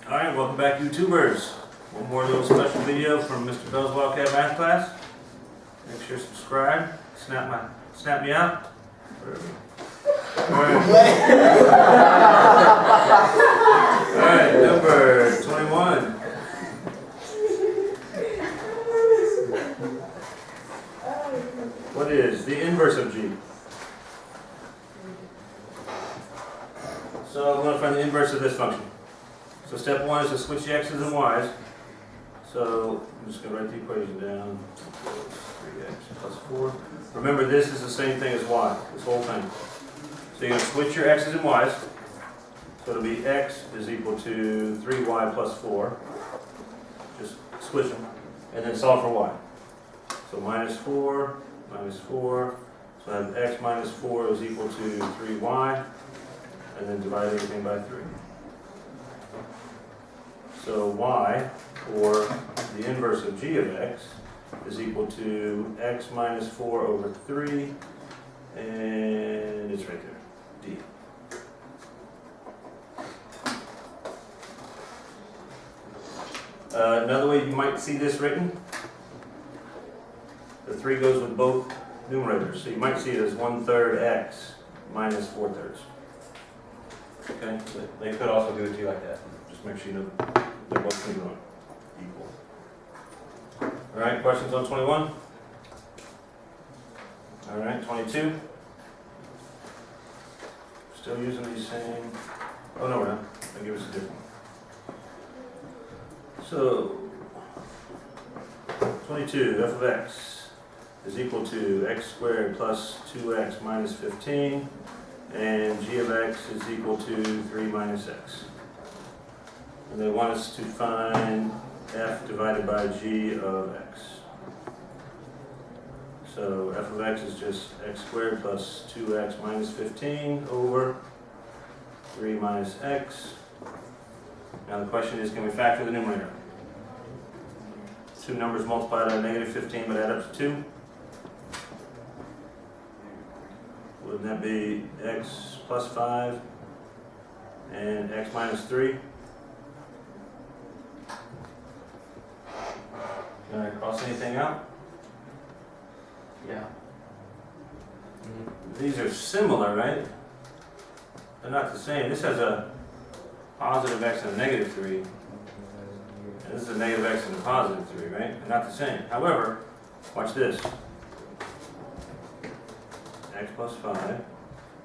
Alright, welcome back YouTubers. One more little special video from Mr. Bell's Wildcat Math class. Make sure to subscribe. Snap me out. Alright, number 21. What is the inverse of G? So I'm going to find the inverse of this function. So step one is to switch the x's and y's. So I'm just going to write the equation down. 3x plus 4. Remember, this is the same thing as y, this whole thing. So you're going to switch your x's and y's. So it'll be x is equal to 3y plus 4. Just switch them. And then solve for y. So minus 4, minus 4. So I have x minus 4 is equal to 3y. And then divide everything by 3. So y, or the inverse of g of x, is equal to x minus 4 over 3, and it's right there, d. Another way you might see this written, the 3 goes with both numerators, so you might see it as 1/3 x minus 4/3. Okay, so they could also do it to you like that. Just make sure you know they're both congruent, equal. All right, questions on 21? All right, 22. Still using these same. Oh no, we're not. I'll give us a different one. So 22 f of x is equal to x squared plus 2x minus 15. And g of x is equal to 3 minus x. And they want us to find f divided by g of x. So f of x is just x squared plus 2x minus 15 over 3 minus x. Now the question is, can we factor the numerator? Two numbers multiplied by negative 15 but add up to 2. Wouldn't that be x plus 5 and x minus 3? Can I cross anything out? Yeah. These are similar, right? They're not the same. This has a positive x and a negative 3. And this is a negative x and a positive 3, right? They're not the same. However, watch this. X plus 5.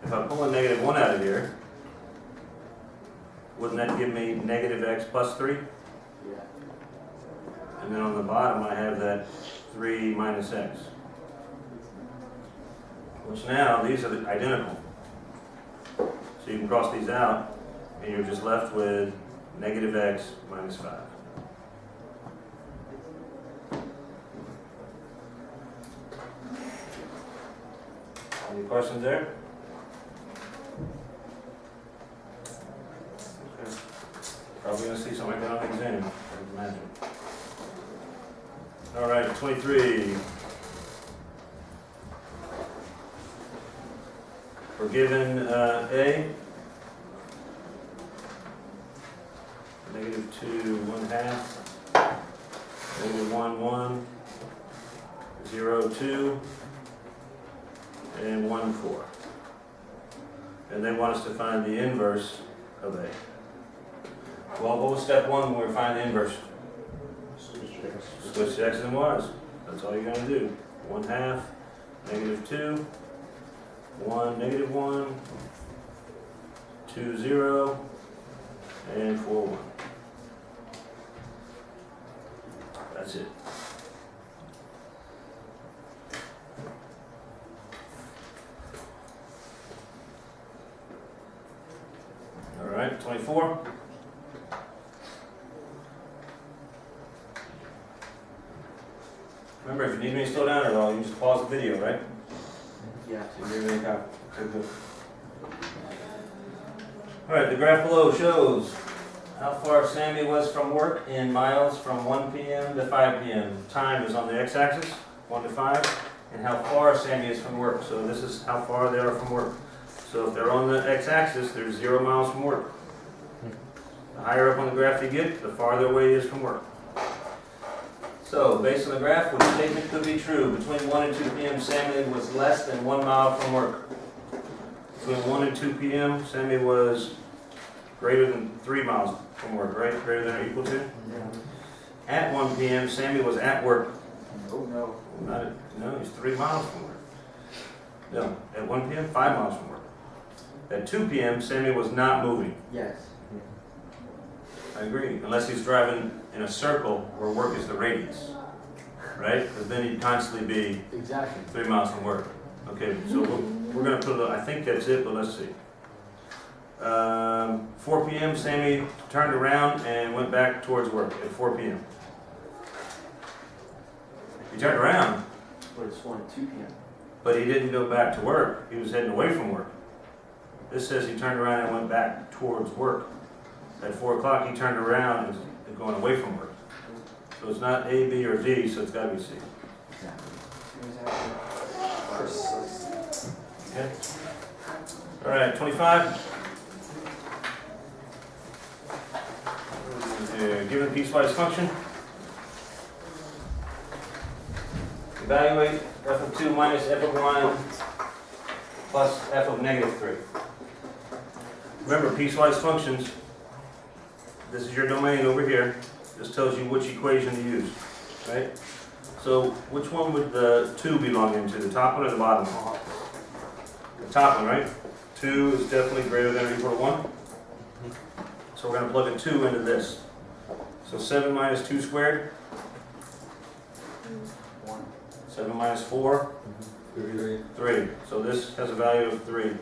If I pull a negative 1 out of here, wouldn't that give me negative x plus 3? Yeah. And then on the bottom I have that 3 minus x. Which now, these are identical. So you can cross these out, and you're just left with negative x minus 5. Any questions there? Okay. Probably going to see something like that on the exam, I would imagine. All right, 23. We're given a, negative 2, 1/2, negative 1, 1, 0, 2, and 1, 4. And they want us to find the inverse of a. Well, what was step 1 when we were finding the inverse? Switch the x's and y's. That's all you're going to do. 1/2, negative 2, 1, negative 1, 2, 0, and 4, 1. That's it. All right, 24. Remember, if you need me to slow down at all, you just pause the video, right? Yeah. So you're really okay. Good. All right, the graph below shows how far Sammy was from work in miles from 1 p.m. to 5 p.m. Time is on the x-axis, 1 to 5, and how far Sammy is from work. So this is how far they are from work. So if they're on the x-axis, they're 0 miles from work. The higher up on the graph you get, the farther away he is from work. So, based on the graph, which statement could be true? Between 1 and 2 p.m., Sammy was less than 1 mile from work. Between 1 and 2 p.m., Sammy was greater than 3 miles from work, right? Greater than or equal to? At 1 p.m., Sammy was at work. Oh, no. No, he's 3 miles from work. No, at 1 p.m., 5 miles from work. At 2 p.m., Sammy was not moving. Yes. I agree, unless he's driving in a circle where work is the radius, right? Because then he'd constantly be Exactly. 3 miles from work. Okay, so we're gonna put, I think that's it, but let's see. 4 p.m., Sammy turned around and went back towards work at 4 p.m. He turned around, But it's 1 and 2 p.m. but he didn't go back to work. He was heading away from work. This says he turned around and went back towards work. At 4 o'clock, he turned around and is going away from work. So it's not A, B, or D, so it's got to be C. Okay. All right, 25. Given piecewise function, evaluate f of 2 minus f of 1 plus f of negative 3. Remember, piecewise functions, this is your domain over here. This tells you which equation to use, right? So which one would the 2 belong into, the top one or the bottom one? The top one, right? 2 is definitely greater than or equal to 1. So we're going to plug a 2 into this. So 7 minus 2 squared? 1. 7 minus 4? 3. So this has a value of 3.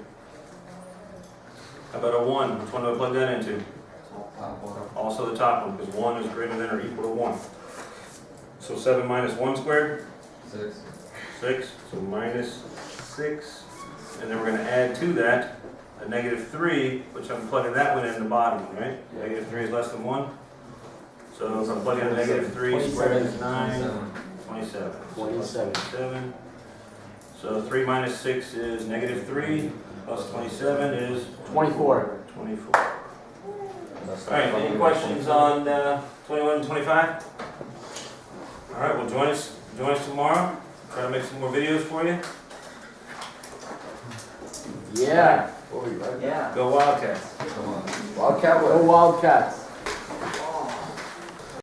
How about a 1? Which one do I plug that into? Also the top one, because 1 is greater than or equal to 1. So 7 minus 1 squared? 6. 6. So minus 6. And then we're going to add to that a negative 3, which I'm plugging that one in the bottom, right? Negative 3 is less than 1. So if I'm plugging in negative 3 squared is 9. 27. 27. So 3 minus 6 is negative 3, plus 27 is 24. 24. All right, any questions on 21 and 25? All right, well, join us tomorrow. Try to make some more videos for you. Yeah. Oh, you like that? Yeah. Go Wildcats. Come on. Wildcat Go Wildcats.